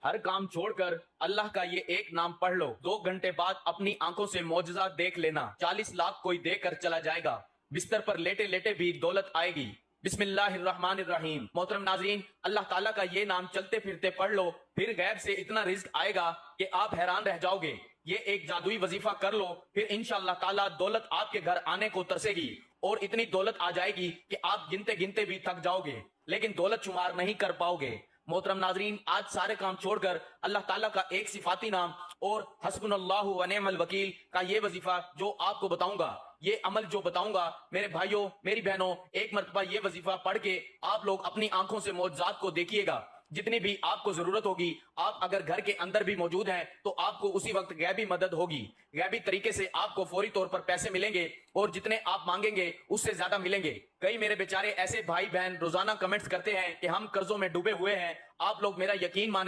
ہر کام چھوڑ کر اللہ کا یہ ایک نام پڑھ لو، 2 گھنٹے بعد اپنی آنکھوں سے معجزہ دیکھ لینا۔ 40 لاکھ کوئی دے کر چلا جائے گا، بستر پر لیٹے لیٹے بھی دولت آئے گی۔ بسم اللہ الرحمن الرحیم۔ محترم ناظرین، اللہ تعالیٰ کا یہ نام چلتے پھرتے پڑھ لو، پھر غیب سے اتنا رزق آئے گا کہ آپ حیران رہ جاؤ گے۔ یہ ایک جادوئی وظیفہ کر لو، پھر انشاءاللہ تعالیٰ دولت آپ کے گھر آنے کو ترسے گی، اور اتنی دولت آ جائے گی کہ آپ گنتے گنتے بھی تھک جاؤ گے، لیکن دولت شمار نہیں کر پاؤ گے۔ محترم ناظرین، آج سارے کام چھوڑ کر اللہ تعالیٰ کا ایک صفاتی نام اور حسبنا اللہ و نعم الوکیل کا یہ وظیفہ جو آپ کو بتاؤں گا، یہ عمل جو بتاؤں گا، میرے بھائیوں میری بہنوں، ایک مرتبہ یہ وظیفہ پڑھ کے آپ لوگ اپنی آنکھوں سے معجزات کو دیکھیے گا۔ جتنی بھی آپ کو ضرورت ہوگی، آپ اگر گھر کے اندر بھی موجود ہیں تو آپ کو اسی وقت غیبی مدد ہوگی، غیبی طریقے سے آپ کو فوری طور پر پیسے ملیں گے، اور جتنے آپ مانگیں گے اس سے زیادہ ملیں گے۔ کئی میرے بیچارے ایسے بھائی بہن روزانہ کمنٹس کرتے ہیں کہ ہم قرضوں میں ڈوبے ہوئے ہیں، آپ لوگ میرا یقین مانیں